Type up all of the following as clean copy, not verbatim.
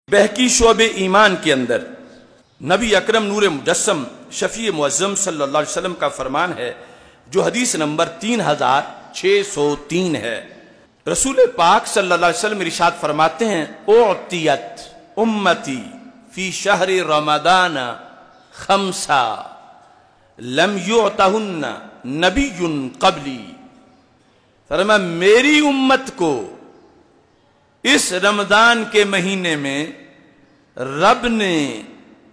بہکی شعب ایمان کے اندر نبی اکرم نور مجسم شفیع معظم صلی اللہ علیہ وسلم کا فرمان ہے جو حدیث نمبر 3603 ہے۔ رسول پاک صلی اللہ علیہ وسلم ارشاد فرماتے ہیں اعطیت امتی فی شہر رمضان خمسا لم یعطہن نبی قبلی، فرمایا میری امت کو اس رمضان کے مہینے میں رب نے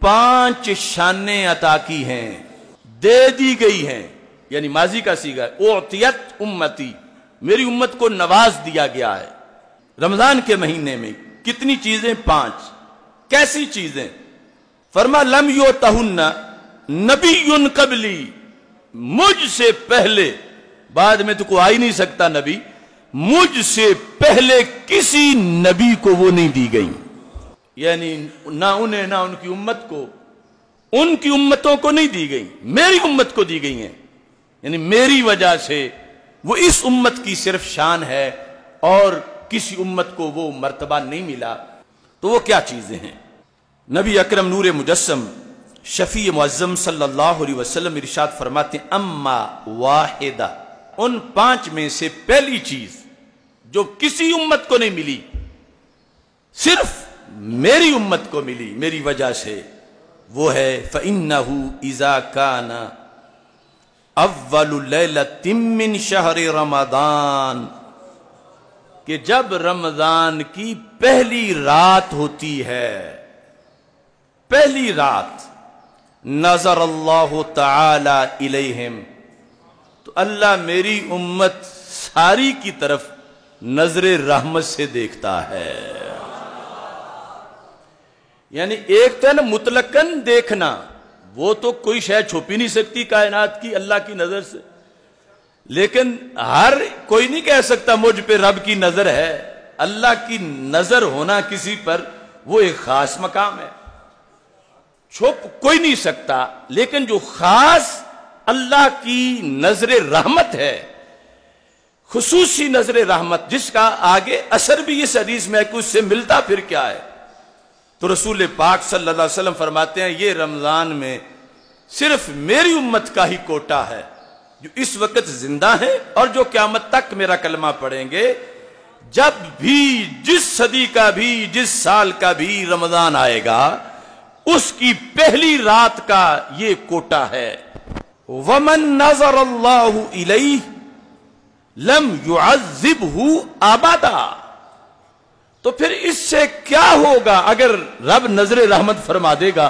5 شانیں عطا کی ہیں، دے دی گئی ہیں، یعنی ماضی کا صیغہ اعطیت امتی، میری امت کو نواز دیا گیا ہے رمضان کے مہینے میں۔ کتنی چیزیں؟ 5۔ کیسی چیزیں؟ فرمایا لم یعطہن نبی قبلی، مجھ سے پہلے، بعد میں تو کوئی آ ہی نہیں سکتا نبی، مجھ سے پہلے کسی نبی کو وہ نہیں دی گئی، یعنی نہ انہیں نہ ان کی امت کو، ان کی امتوں کو نہیں دی گئی، میری امت کو دی گئی ہیں، یعنی میری وجہ سے وہ اس امت کی صرف شان ہے اور کسی امت کو وہ مرتبہ نہیں ملا۔ تو وہ کیا چیزیں ہیں؟ نبی اکرم نور مجسم شفیع معظم صلی اللہ علیہ وسلم ارشاد فرماتے ہیں اما واحدہ، ان 5 میں سے پہلی چیز جو کسی امت کو نہیں ملی، صرف میری امت کو ملی میری وجہ سے، وہ ہے فَإِنَّهُ إِذَا كَانَ أَوَّلُ لَيْلَةٍ مِّن شَهْرِ رَمَضَانَ، کہ جب رمضان کی پہلی رات ہوتی ہے، پہلی رات، نظر اللہ تعالی الیہم، تو اللہ میری امت ساری کی طرف نظر رحمت سے دیکھتا ہے۔ یعنی ایک تو ہے نا مطلقاً دیکھنا، وہ تو کوئی شے چھپ ہی نہیں سکتی کائنات کی اللہ کی نظر سے، لیکن ہر کوئی نہیں کہہ سکتا مجھ پہ رب کی نظر ہے۔ اللہ کی نظر ہونا کسی پر وہ ایک خاص مقام ہے، چھپ کوئی نہیں سکتا، لیکن جو خاص اللہ کی نظر رحمت ہے، خصوصی نظر رحمت، جس کا آگے اثر بھی اس حدیث میں ہے کہ اس سے ملتا پھر کیا ہے، تو رسول پاک صلی اللہ علیہ وسلم فرماتے ہیں یہ رمضان میں صرف میری امت کا ہی کوٹا ہے جو اس وقت زندہ ہیں اور جو قیامت تک میرا کلمہ پڑھیں گے۔ جب بھی جس صدی کا بھی جس سال کا بھی رمضان آئے گا اس کی پہلی رات کا یہ کوٹا ہے۔ وَمَن نَظَرَ اللَّهُ إِلَيْهِ لَمْ يُعَذِّبْهُ أَبَدًا، تو پھر اس سے کیا ہوگا اگر رب نظر رحمت فرما دے گا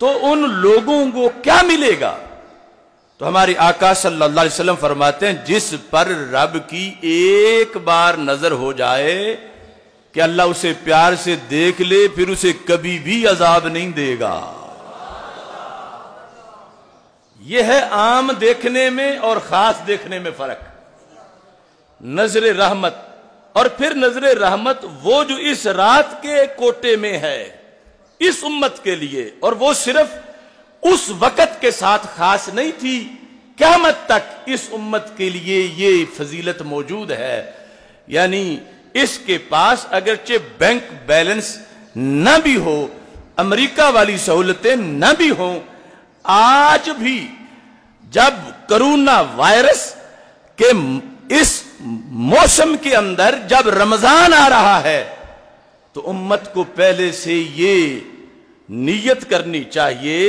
تو ان لوگوں کو کیا ملے گا؟ تو ہمارے آقا صلی اللہ علیہ وسلم فرماتے ہیں جس پر رب کی ایک بار نظر ہو جائے کہ اللہ اسے پیار سے دیکھ لے پھر اسے کبھی بھی عذاب نہیں دے گا۔ یہ ہے عام دیکھنے میں اور خاص دیکھنے میں فرق۔ نظر رحمت، اور پھر نظر رحمت وہ جو اس رات کے کوٹے میں ہے اس امت کے لیے، اور وہ صرف اس وقت کے ساتھ خاص نہیں تھی، قیامت تک اس امت کے لیے یہ فضیلت موجود ہے۔ یعنی اس کے پاس اگرچہ بینک بیلنس نہ بھی ہو، امریکہ والی سہولتیں نہ بھی ہوں، آج بھی جب کرونا وائرس کے اس موسم کے اندر جب رمضان آ رہا ہے تو امت کو پہلے سے یہ نیت کرنی چاہیے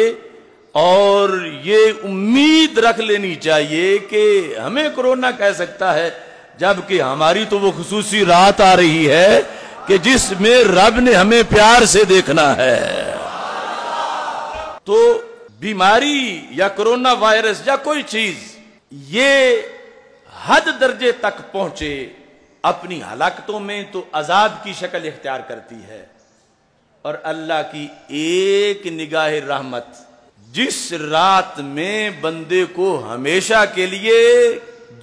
اور یہ امید رکھ لینی چاہیے کہ ہمیں کرونا کہہ سکتا ہے، جبکہ ہماری تو وہ خصوصی رات آ رہی ہے کہ جس میں رب نے ہمیں پیار سے دیکھنا ہے۔ تو بیماری یا کرونا وائرس یا کوئی چیز یہ حد درجے تک پہنچے اپنی ہلاکتوں میں تو عذاب کی شکل اختیار کرتی ہے، اور اللہ کی ایک نگاہ رحمت جس رات میں بندے کو ہمیشہ کے لیے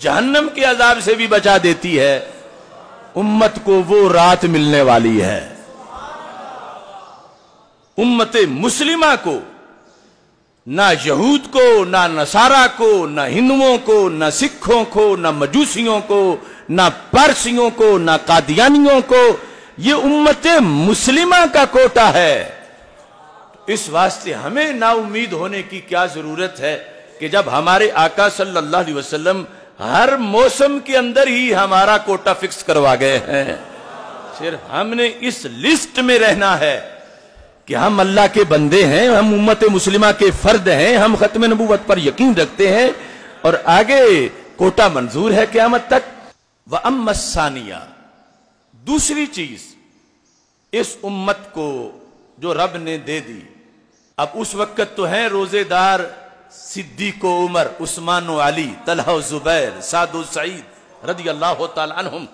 جہنم کے عذاب سے بھی بچا دیتی ہے، امت کو وہ رات ملنے والی ہے۔ امت مسلمہ کو، نہ یہود کو، نہ نصارہ کو، نہ ہندوؤں کو، نہ سکھوں کو، نہ مجوسیوں کو، نہ پارسیوں کو، نہ قادیانیوں کو، یہ امت مسلمہ کا کوٹا ہے۔ اس واسطے ہمیں نا امید ہونے کی کیا ضرورت ہے کہ جب ہمارے آقا صلی اللہ علیہ وسلم ہر موسم کے اندر ہی ہمارا کوٹا فکس کروا گئے ہیں، صرف ہم نے اس لسٹ میں رہنا ہے کہ ہم اللہ کے بندے ہیں، ہم امت مسلمہ کے فرد ہیں، ہم ختم نبوت پر یقین رکھتے ہیں، اور آگے کوٹا منظور ہے قیامت تک۔ وَأَمَّا الثَّانِيَةُ، دوسری چیز اس امت کو جو رب نے دے دی، اب اس وقت تو ہیں روزے دار صدیق و عمر، عثمان و علی، طلحہ و زبیر، سعد و سعید رضی اللہ تعالی عنہم،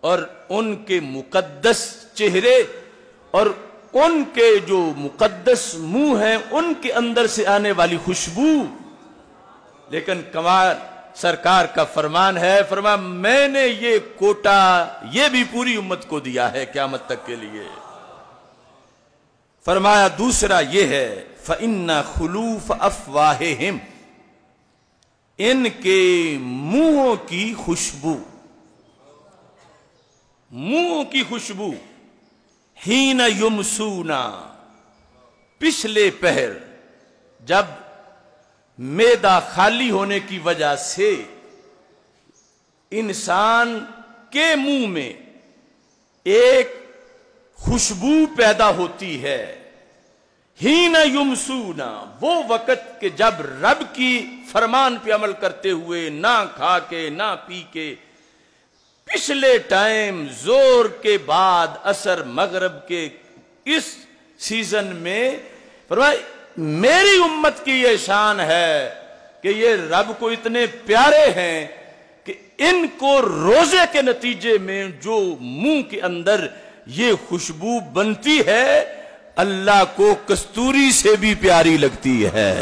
اور ان کے مقدس چہرے اور ان کے جو مقدس منہ ہیں ان کے اندر سے آنے والی خوشبو۔ لیکن کمال سرکار کا فرمان ہے، فرمایا میں نے یہ کوٹا یہ بھی پوری امت کو دیا ہے قیامت تک کے لیے۔ فرمایا دوسرا یہ ہے فَإِنَّ خُلُوفَ أَفْوَاهِهِمْ، ان کے منہوں کی خوشبو، منہوں کی خوشبو، حین یمسونا، پچھلے پہر جب معدہ خالی ہونے کی وجہ سے انسان کے منہ میں ایک خوشبو پیدا ہوتی ہے، حین یمسونا، وہ وقت کہ جب رب کی فرمان پہ عمل کرتے ہوئے نہ کھا کے نہ پی کے پچھلے ٹائم زور کے بعد عصر مغرب کے اس سیزن میں، فرمایا میری امت کی یہ شان ہے کہ یہ رب کو اتنے پیارے ہیں کہ ان کو روزے کے نتیجے میں جو منہ کے اندر یہ خوشبو بنتی ہے اللہ کو کستوری سے بھی پیاری لگتی ہے۔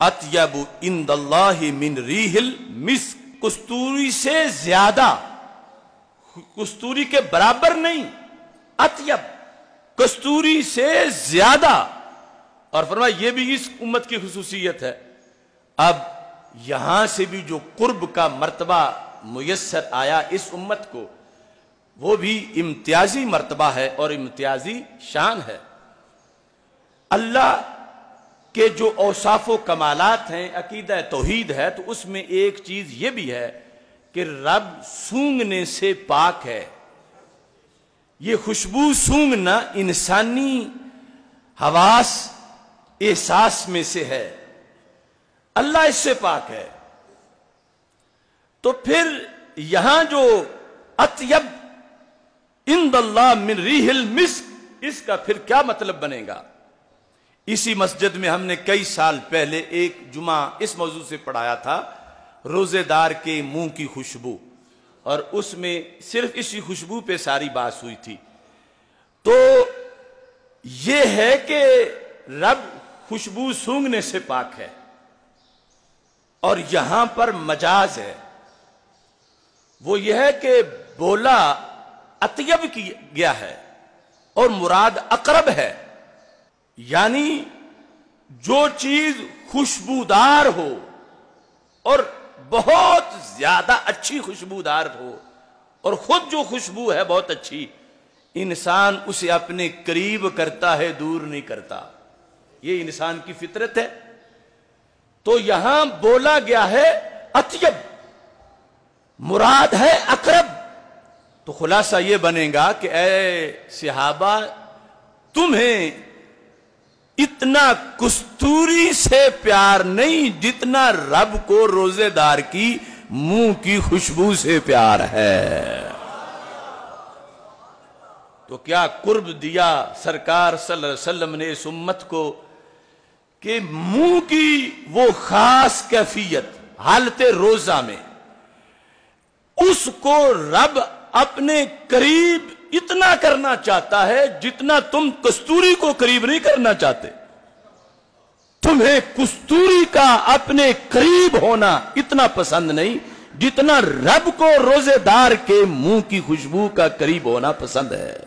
اطیب عند اللہ من ریح المسک، کستوری سے زیادہ، کستوری کے برابر نہیں، اطیب، کستوری سے زیادہ، اور فرمایا یہ بھی اس امت کی خصوصیت ہے۔ اب یہاں سے بھی جو قرب کا مرتبہ میسر آیا اس امت کو، وہ بھی امتیازی مرتبہ ہے اور امتیازی شان ہے۔ اللہ کہ جو اوصاف و کمالات ہیں، عقیدہ توحید ہے، تو اس میں ایک چیز یہ بھی ہے کہ رب سونگنے سے پاک ہے۔ یہ خوشبو سونگنا انسانی حواس احساس میں سے ہے، اللہ اس سے پاک ہے۔ تو پھر یہاں جو اطیب عند اللہ من ریح المسک، اس کا پھر کیا مطلب بنے گا؟ اسی مسجد میں ہم نے کئی سال پہلے ایک جمعہ اس موضوع سے پڑھایا تھا، روزے دار کے منہ کی خوشبو، اور اس میں صرف اسی خوشبو پہ ساری بات ہوئی تھی۔ تو یہ ہے کہ رب خوشبو سونگنے سے پاک ہے، اور یہاں پر مجاز ہے، وہ یہ ہے کہ بولا اطیب کی گیا ہے اور مراد اقرب ہے، یعنی جو چیز خوشبودار ہو اور بہت زیادہ اچھی خوشبودار ہو، اور خود جو خوشبو ہے بہت اچھی، انسان اسے اپنے قریب کرتا ہے، دور نہیں کرتا، یہ انسان کی فطرت ہے۔ تو یہاں بولا گیا ہے اطیب، مراد ہے اقرب۔ تو خلاصہ یہ بنے گا کہ اے صحابہ، تمہیں اتنا کستوری سے پیار نہیں جتنا رب کو روزے دار کی منہ کی خوشبو سے پیار ہے۔ تو کیا قرب دیا سرکار صلی اللہ علیہ وسلم نے اس امت کو کہ منہ کی وہ خاص کیفیت حالت روزہ میں اس کو رب اپنے قریب اتنا کرنا چاہتا ہے جتنا تم کستوری کو قریب نہیں کرنا چاہتے۔ تمہیں کستوری کا اپنے قریب ہونا اتنا پسند نہیں جتنا رب کو روزے دار کے منہ کی خوشبو کا قریب ہونا پسند ہے۔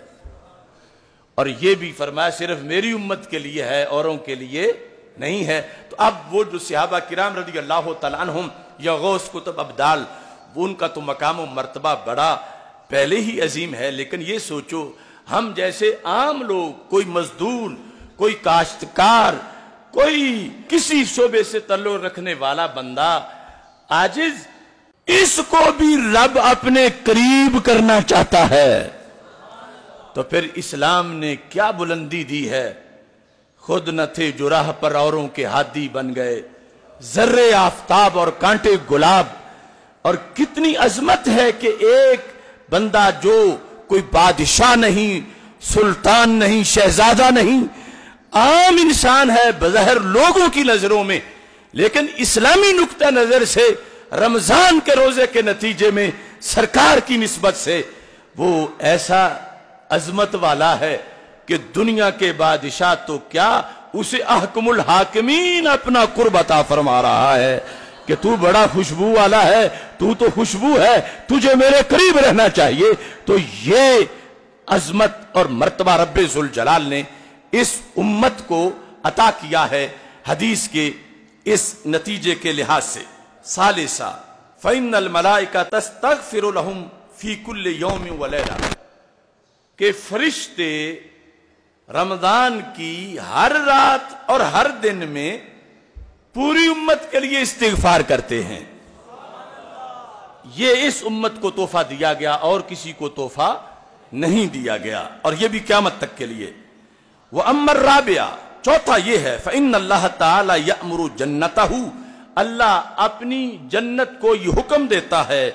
اور یہ بھی فرمایا صرف میری امت کے لیے ہے، اوروں کے لیے نہیں ہے۔ تو اب وہ جو صحابہ کرام رضی اللہ تعالیٰ عنہم یا غوث کتب ابدال، ان کا تو مقام و مرتبہ بڑا پہلے ہی عظیم ہے، لیکن یہ سوچو ہم جیسے عام لوگ، کوئی مزدور، کوئی کاشتکار، کوئی کسی شعبے سے تعلق رکھنے والا بندہ عاجز، اس کو بھی رب اپنے قریب کرنا چاہتا ہے، تو پھر اسلام نے کیا بلندی دی ہے۔ خود نہ تھے جو راہ پر اوروں کے ہادی بن گئے، ذرے آفتاب اور کانٹے گلاب۔ اور کتنی عظمت ہے کہ ایک بندہ جو کوئی بادشاہ نہیں، سلطان نہیں، شہزادہ نہیں، عام انسان ہے بظاہر لوگوں کی نظروں میں، لیکن اسلامی نقطہ نظر سے رمضان کے روزے کے نتیجے میں سرکار کی نسبت سے وہ ایسا عظمت والا ہے کہ دنیا کے بادشاہ تو کیا، اسے احکم الحاکمین اپنا قرب عطا فرما رہا ہے کہ تو بڑا خوشبو والا ہے، تو خوشبو ہے، تجھے میرے قریب رہنا چاہیے۔ تو یہ عظمت اور مرتبہ رب ذوالجلال نے اس امت کو عطا کیا ہے حدیث کے اس نتیجے کے لحاظ سے۔ ثالثا فإن الملائکہ تستغفر لهم فی کل یوم ولیلہ، کہ فرشتے رمضان کی ہر رات اور ہر دن میں پوری امت کے لیے استغفار کرتے ہیں۔ یہ اس امت کو تحفہ دیا گیا اور کسی کو تحفہ نہیں دیا گیا، اور یہ بھی قیامت تک کے لیے۔ وَأَمَّا الرَّابِعَ، چوتھا یہ ہے فَإِنَّ اللَّهَ تَعَالَى يَأْمُرُ جَنَّتَهُ، اللہ اپنی جنت کو یہ حکم دیتا ہے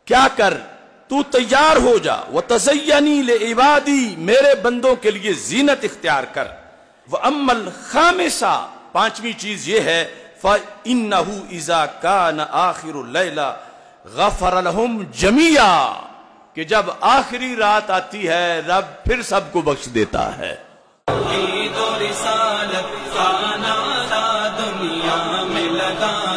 کیا کر، تو تیار ہو جا، وَتَزَيَّنِي لِعِبَادِي، میرے بندوں کے لیے زینت اختیار کر۔ وَأَمَّا الْخَامِسَةُ، پانچویں چیز یہ ہے فَإِنَّهُ إِذَا كَانَ آخِرُ اللَّيْلَ غَفَرَ لَهُمْ جَمِيعًا، کہ جب آخری رات آتی ہے رب پھر سب کو بخش دیتا ہے۔ عید و رسالت کا نعرہ دنیا میں لگا